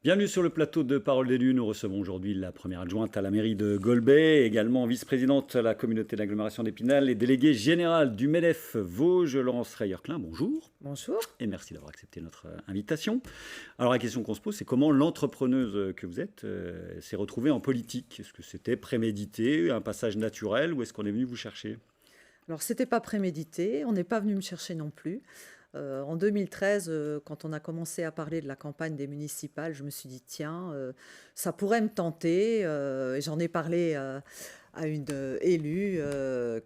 Bienvenue sur le plateau de Parole d'élus. Nous recevons aujourd'hui la première adjointe à la mairie de Golbey, également vice-présidente à la communauté d'agglomération d'Épinal et déléguée générale du MEDEF Vosges, Laurence Reyer-Klein. Bonjour. Bonjour. Et merci d'avoir accepté notre invitation. Alors la question qu'on se pose, c'est comment l'entrepreneuse que vous êtes s'est retrouvée en politique? Est-ce que c'était prémédité, un passage naturel, ou est-ce qu'on est venu vous chercher? Alors, c'était pas prémédité, on n'est pas venu me chercher non plus. En 2013, quand on a commencé à parler de la campagne des municipales, je me suis dit, tiens, ça pourrait me tenter. Et j'en ai parlé à une élue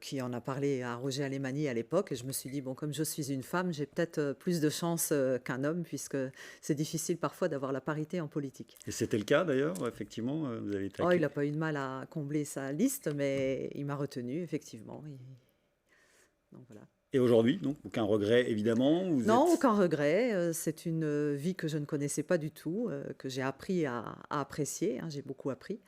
qui en a parlé à Roger Alemany à l'époque. Et je me suis dit, bon, comme je suis une femme, j'ai peut-être plus de chance qu'un homme, puisque c'est difficile parfois d'avoir la parité en politique. Et c'était le cas d'ailleurs, effectivement, vous avez été Oh, il n'a pas eu de mal à combler sa liste, mais il m'a retenu, effectivement. Donc voilà. Et aujourd'hui, donc, aucun regret évidemment. Non, aucun regret. C'est une vie que je ne connaissais pas du tout, que j'ai appris à apprécier, hein, j'ai beaucoup appris.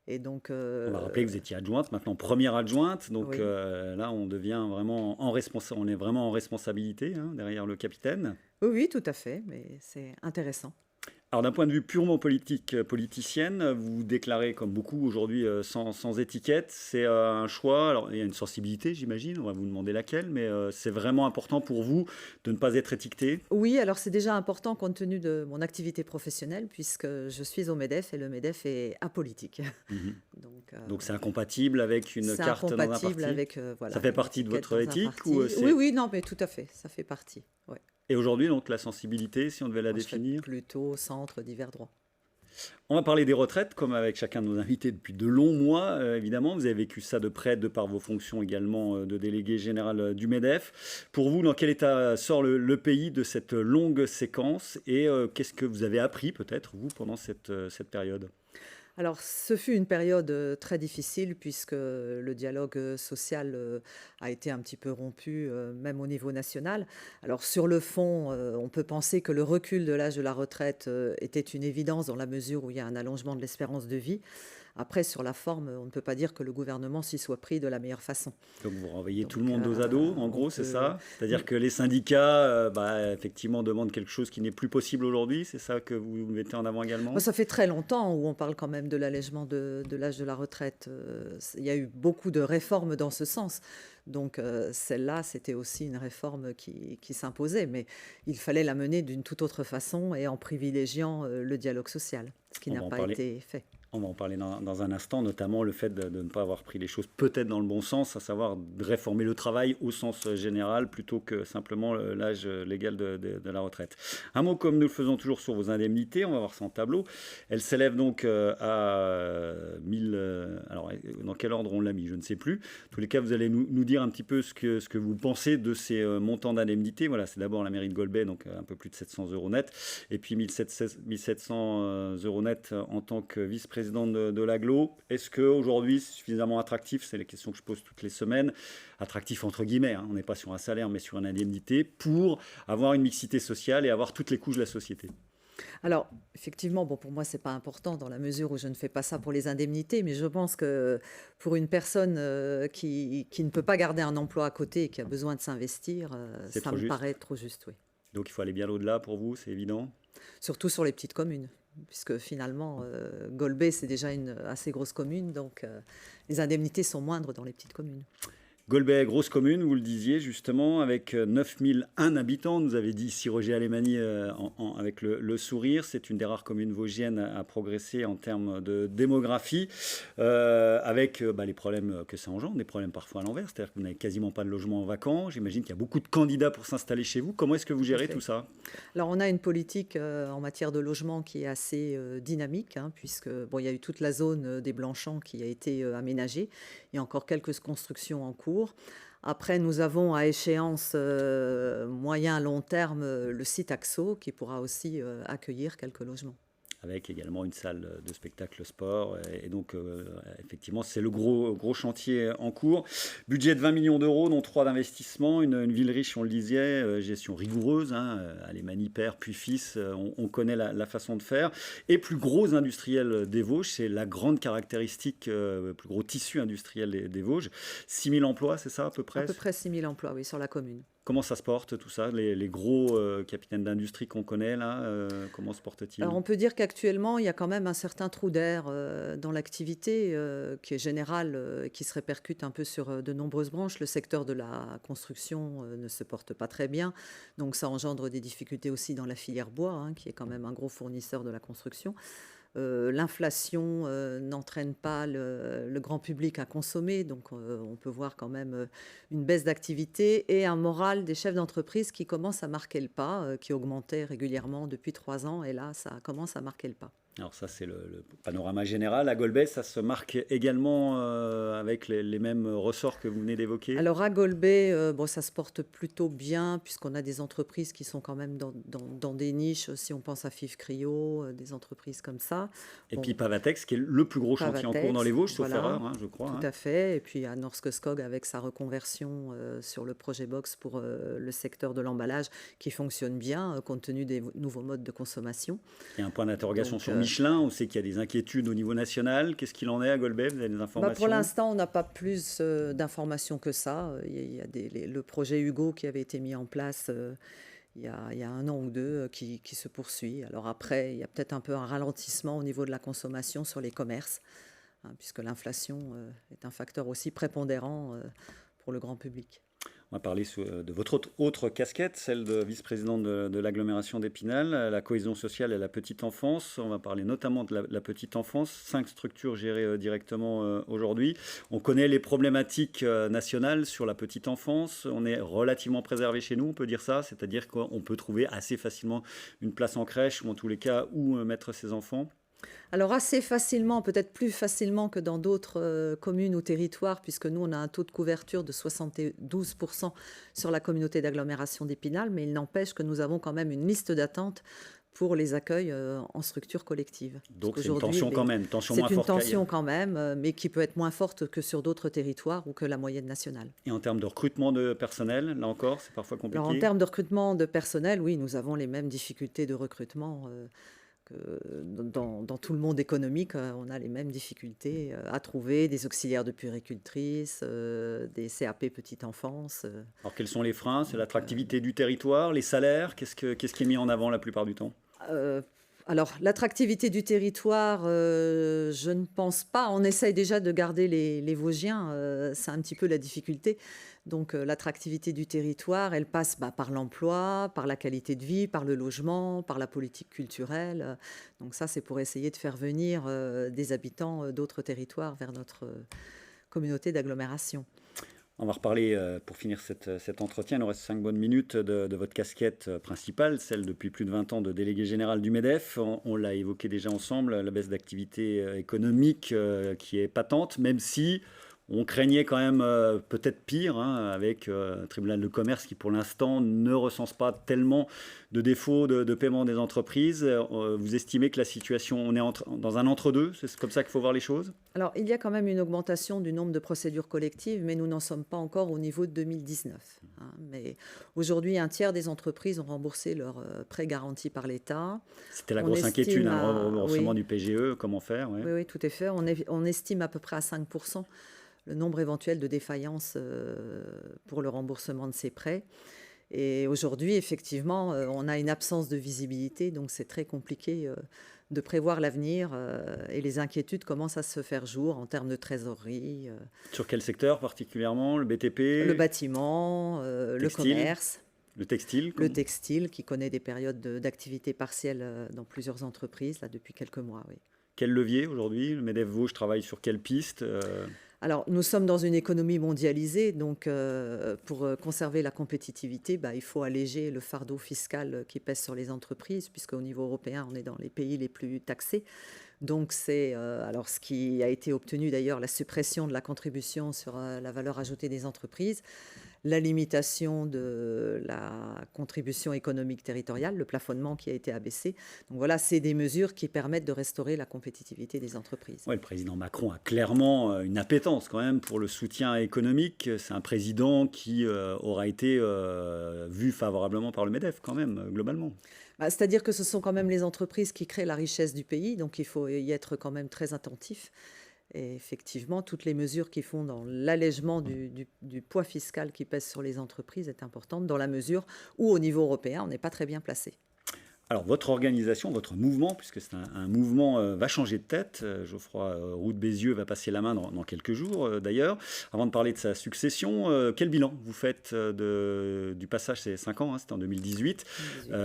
Et donc, On va rappeler que vous étiez adjointe, maintenant première adjointe. Donc oui, là, on devient vraiment on est vraiment en responsabilité, hein, derrière le capitaine. oui, oui, tout à fait, mais c'est intéressant. Alors d'un point de vue purement politique, politicienne, vous vous déclarez comme beaucoup aujourd'hui sans étiquette. C'est un choix. Alors il y a une sensibilité, j'imagine. On va vous demander laquelle, mais c'est vraiment important pour vous de ne pas être étiqueté. Oui, alors c'est déjà important compte tenu de mon activité professionnelle, puisque je suis au MEDEF et le MEDEF est apolitique. Mhm. Donc, Donc c'est incompatible avec une c'est carte dans un incompatible parti. avec Ça voilà, fait une partie de étiquette votre dans un éthique, parti. ou Oui, oui, non, mais tout à fait, ça fait partie. Ouais. Et aujourd'hui, donc la sensibilité, si on devait la Moi, je serais définir? plutôt centre divers droits. On va parler des retraites, comme avec chacun de nos invités depuis de longs mois, évidemment. Vous avez vécu ça de près, de par vos fonctions également de délégué général du MEDEF. Pour vous, dans quel état sort le pays de cette longue séquence, et qu'est-ce que vous avez appris, peut-être, vous, pendant cette période? Alors, ce fut une période très difficile puisque le dialogue social a été un petit peu rompu, même au niveau national. Alors, sur le fond, on peut penser que le recul de l'âge de la retraite était une évidence dans la mesure où il y a un allongement de l'espérance de vie. Après, sur la forme, on ne peut pas dire que le gouvernement s'y soit pris de la meilleure façon. Donc vous renvoyez tout le Donc, monde dos à dos, en on gros, c'est peut... ça? C'est-à-dire que les syndicats, effectivement, demandent quelque chose qui n'est plus possible aujourd'hui. C'est ça que vous mettez en avant également? Moi, ça fait très longtemps où on parle quand même de l'allègement de l'âge de la retraite. Il y a eu beaucoup de réformes dans ce sens. Donc celle-là, c'était aussi une réforme qui s'imposait. Mais il fallait la mener d'une toute autre façon et en privilégiant le dialogue social, ce qui On n'a va en pas parler. été fait. On va en parler dans un instant, notamment le fait de ne pas avoir pris les choses peut-être dans le bon sens, à savoir de réformer le travail au sens général plutôt que simplement l'âge légal de la retraite. Un mot comme nous le faisons toujours sur vos indemnités, on va voir ça en tableau. Elles s'élèvent donc à 1000... alors, dans quel ordre on l'a mis, je ne sais plus. En tous les cas, vous allez nous dire un petit peu ce que vous pensez de ces montants d'indemnités. Voilà, c'est d'abord la mairie de Golbey, donc un peu plus de 700 euros net, et puis 1700 euros net en tant que vice-président de l'agglo. Est-ce qu'aujourd'hui c'est suffisamment attractif? C'est les questions que je pose toutes les semaines. Attractif entre guillemets, hein. On n'est pas sur un salaire mais sur une indemnité pour avoir une mixité sociale et avoir toutes les couches de la société. Alors, effectivement, bon, pour moi, c'est pas important dans la mesure où je ne fais pas ça pour les indemnités, mais je pense que pour une personne qui ne peut pas garder un emploi à côté et qui a besoin de s'investir, C'est ça trop me juste. paraît trop juste, oui. Donc il faut aller bien au-delà pour vous, c'est évident. Surtout sur les petites communes, puisque finalement, Golbey, c'est déjà une assez grosse commune, donc les indemnités sont moindres dans les petites communes. Golbey, grosse commune, vous le disiez justement, avec 9001 habitants. Nous avait dit ici Roger Alemany avec le sourire. C'est une des rares communes vosgiennes à progresser en termes de démographie, avec les problèmes que ça engendre, des problèmes parfois à l'envers. C'est-à-dire que vous n'avez quasiment pas de logement vacant. J'imagine qu'il y a beaucoup de candidats pour s'installer chez vous. Comment est-ce que vous gérez tout ça? Alors, on a une politique en matière de logement qui est assez dynamique, hein, puisque bon, il y a eu toute la zone des Blanchants qui a été aménagée. Il y a encore quelques constructions en cours. Après, nous avons à échéance moyen-long terme le site Axo qui pourra aussi accueillir quelques logements. Avec également une salle de spectacle sport. Et donc, effectivement, c'est le gros chantier en cours. Budget de 20 millions d'euros, dont 3 d'investissement. Une ville riche, on le disait, gestion rigoureuse. Alemany père, puis fils, on connaît la façon de faire. Et plus gros industriel des Vosges, c'est la grande caractéristique, plus gros tissu industriel des Vosges. 6 000 emplois, c'est ça à peu près? À peu près 6 000 emplois, oui, sur la commune. Comment ça se porte tout ça? Les gros capitaines d'industrie qu'on connaît là, comment se portent-ils? Alors on peut dire qu'actuellement, il y a quand même un certain trou d'air dans l'activité qui est général, qui se répercute un peu sur de nombreuses branches. Le secteur de la construction ne se porte pas très bien, donc ça engendre des difficultés aussi dans la filière bois, hein, qui est quand même un gros fournisseur de la construction. L'inflation n'entraîne pas le grand public à consommer, donc on peut voir quand même une baisse d'activité et un moral des chefs d'entreprise qui commence à marquer le pas, qui augmentait régulièrement depuis 3 ans, et là, ça commence à marquer le pas. Alors ça, c'est le panorama général. À Golbet, ça se marque également avec les mêmes ressorts que vous venez d'évoquer? Alors à Golbet, bon, ça se porte plutôt bien puisqu'on a des entreprises qui sont quand même dans des niches, si on pense à FIF Cryo, des entreprises comme ça. Et Bon, puis Pavatex, qui est le plus gros chantier en cours dans Pavatex, les Vosges, sauf voilà, erreur, hein, je crois. tout Hein. à fait. Et puis à Norske Skog avec sa reconversion sur le projet Box pour le secteur de l'emballage qui fonctionne bien compte tenu des nouveaux modes de consommation. Il y a un point d'interrogation Donc, sur Michelin. On sait qu'il y a des inquiétudes au niveau national. Qu'est-ce qu'il en est à Golbet? Vous avez des bah, informations? pour l'instant, on n'a pas plus d'informations que ça. Il y a le projet Hugo qui avait été mis en place il y a 1 an ou 2 qui se poursuit. Alors après, il y a peut-être un peu un ralentissement au niveau de la consommation sur les commerces, hein, puisque l'inflation est un facteur aussi prépondérant pour le grand public. On va parler de votre autre casquette, celle de vice-présidente de l'agglomération d'Épinal, la cohésion sociale et la petite enfance. On va parler notamment de la petite enfance, 5 structures gérées directement aujourd'hui. On connaît les problématiques nationales sur la petite enfance. On est relativement préservé chez nous, on peut dire ça, c'est-à-dire qu'on peut trouver assez facilement une place en crèche ou en tous les cas où mettre ses enfants. Alors assez facilement, peut-être plus facilement que dans d'autres communes ou territoires, puisque nous, on a un taux de couverture de 72% sur la communauté d'agglomération d'Épinal, mais il n'empêche que nous avons quand même une liste d'attente pour les accueils en structure collective. Donc c'est une tension quand même, tension moins C'est une forte qu'ailleurs. tension quand même, mais qui peut être moins forte que sur d'autres territoires ou que la moyenne nationale. Et en termes de recrutement de personnel, là encore, c'est parfois compliqué. Alors en termes de recrutement de personnel, oui, nous avons les mêmes difficultés de recrutement que dans tout le monde économique. On a les mêmes difficultés à trouver des auxiliaires de puéricultrices, des CAP petite enfance. Alors quels sont les freins? C'est l'attractivité du territoire, les salaires? Qu'est-ce qui est mis en avant la plupart du temps? Euh, alors, l'attractivité du territoire, je ne pense pas. On essaye déjà de garder les Vosgiens, c'est un petit peu la difficulté. Donc, l'attractivité du territoire, elle passe par l'emploi, par la qualité de vie, par le logement, par la politique culturelle. Donc ça, c'est pour essayer de faire venir des habitants d'autres territoires vers notre communauté d'agglomération. On va reparler, pour finir cet entretien, il nous reste 5 bonnes minutes de votre casquette principale, celle depuis plus de 20 ans de délégué général du MEDEF. On l'a évoqué déjà ensemble, la baisse d'activité économique qui est patente, même si on craignait quand même peut-être pire, hein, avec un tribunal de commerce qui pour l'instant ne recense pas tellement de défauts de paiement des entreprises. Vous estimez que la situation, on est dans un entre-deux? C'est comme ça qu'il faut voir les choses? Alors, il y a quand même une augmentation du nombre de procédures collectives, mais nous n'en sommes pas encore au niveau de 2019. Hein. Mais aujourd'hui, 1/3 des entreprises ont remboursé leurs prêts garantis par l'État. C'était la On grosse inquiétude, estime hein, le à- remboursement oui, du PGE, comment faire? Ouais. oui, oui, tout à fait. On estime à peu près à 5% le nombre éventuel de défaillances pour le remboursement de ces prêts. Et aujourd'hui, effectivement, on a une absence de visibilité, donc c'est très compliqué de prévoir l'avenir et les inquiétudes commencent à se faire jour en termes de trésorerie, Sur quel secteur particulièrement? Le BTP? le bâtiment, le Textile? commerce, Le textile? le textile qui connaît des périodes d'activité partielle dans plusieurs entreprises là, depuis quelques mois. Oui. Quel levier aujourd'hui? Le MEDEF Vosges travaille sur quelle piste? Alors, nous sommes dans une économie mondialisée, donc pour conserver la compétitivité, il faut alléger le fardeau fiscal qui pèse sur les entreprises, puisqu'au niveau européen, on est dans les pays les plus taxés. Donc, c'est alors ce qui a été obtenu d'ailleurs, la suppression de la contribution sur la valeur ajoutée des entreprises, la limitation de la contribution économique territoriale, le plafonnement qui a été abaissé. Donc voilà, c'est des mesures qui permettent de restaurer la compétitivité des entreprises. Ouais, le président Macron a clairement une appétence quand même pour le soutien économique. C'est un président qui aura été vu favorablement par le MEDEF quand même, globalement. C'est-à-dire que ce sont quand même les entreprises qui créent la richesse du pays, donc il faut y être quand même très attentif. Et effectivement, toutes les mesures qui font dans l'allègement du poids fiscal qui pèse sur les entreprises est importante dans la mesure où, au niveau européen, on n'est pas très bien placé. Alors, votre organisation, votre mouvement, puisque c'est un mouvement, va changer de tête. Geoffroy Roux de Bézieux va passer la main dans quelques jours, d'ailleurs. Avant de parler de sa succession, quel bilan vous faites du passage, c'est 5 ans, hein, c'était en 2018. 18.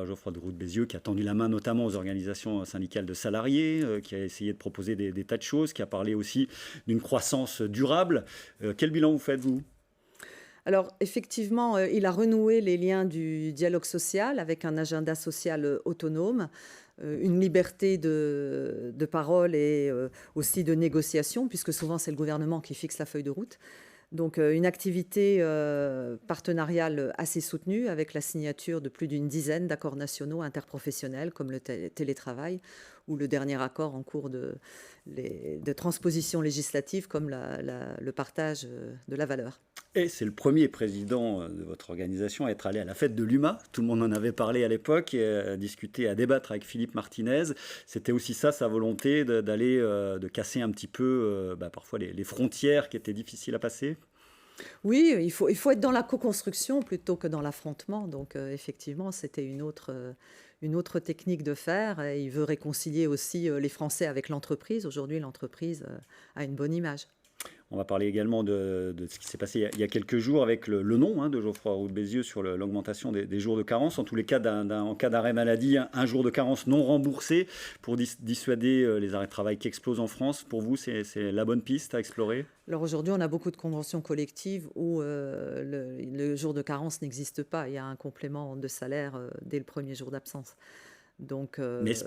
Geoffroy Roux de Bézieux qui a tendu la main notamment aux organisations syndicales de salariés, qui a essayé de proposer des tas de choses, qui a parlé aussi d'une croissance durable. Quel bilan vous faites, vous ? Alors, effectivement, il a renoué les liens du dialogue social avec un agenda social autonome, une liberté de parole et aussi de négociation, puisque souvent c'est le gouvernement qui fixe la feuille de route. Donc, une activité partenariale assez soutenue avec la signature de plus d'une dizaine d'accords nationaux interprofessionnels, comme le télétravail ou le dernier accord en cours de transposition législative, comme le partage de la valeur. Et c'est le premier président de votre organisation à être allé à la fête de l'UMA. Tout le monde en avait parlé à l'époque, et à discuter, à débattre avec Philippe Martinez. C'était aussi ça, sa volonté d'aller, de casser un petit peu parfois les frontières qui étaient difficiles à passer. Oui, il faut être dans la co-construction plutôt que dans l'affrontement. Donc, effectivement, c'était une autre technique de faire. Et il veut réconcilier aussi les Français avec l'entreprise. Aujourd'hui, l'entreprise a une bonne image. On va parler également de ce qui s'est passé il y a quelques jours avec le nom de Geoffroy Roux de Bézieux sur l'augmentation des jours de carence. En tous les cas, en cas d'arrêt maladie, un jour de carence non remboursé pour dissuader les arrêts de travail qui explosent en France. Pour vous, c'est la bonne piste à explorer ? Alors aujourd'hui, on a beaucoup de conventions collectives où le jour de carence n'existe pas. Il y a un complément de salaire dès le premier jour d'absence. Donc,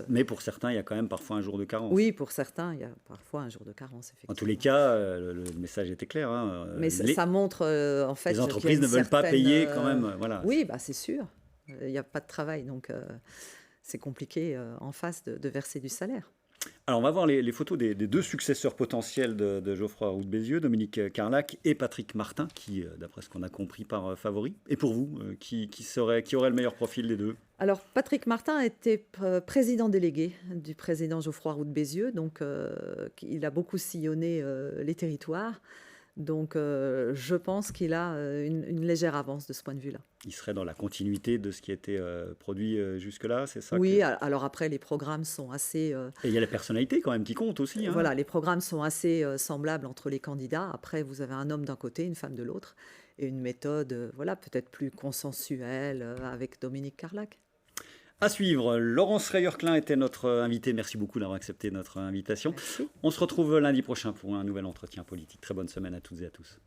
mais pour certains, il y a quand même parfois un jour de carence. oui, pour certains, il y a parfois un jour de carence, effectivement. En tous les cas, le message était clair. Hein. Mais ça montre en fait les qu'il y a entreprises une ne veulent pas certaine, payer quand même. Voilà. Oui, bah, c'est sûr. Il n'y a pas de travail, donc c'est compliqué en face de verser du salaire. Alors, on va voir les photos des deux successeurs potentiels de Geoffroy Roux de Bézieux, Dominique Carlac et Patrick Martin, qui, d'après ce qu'on a compris, par favori. Et pour vous, qui aurait le meilleur profil des deux ? Alors, Patrick Martin était président délégué du président Geoffroy Roux de Bézieux, donc il a beaucoup sillonné les territoires. Donc, je pense qu'il a une légère avance de ce point de vue-là. Il serait dans la continuité de ce qui a été produit jusque-là, c'est ça ? Oui, alors après, les programmes sont assez... Et il y a la personnalité quand même qui compte aussi. Hein. Voilà, les programmes sont assez semblables entre les candidats. Après, vous avez un homme d'un côté, une femme de l'autre, et une méthode peut-être plus consensuelle avec Dominique Carlac. À suivre, Laurence Reyer-Klein était notre invitée. Merci beaucoup d'avoir accepté notre invitation. Merci. On se retrouve lundi prochain pour un nouvel entretien politique. Très bonne semaine à toutes et à tous.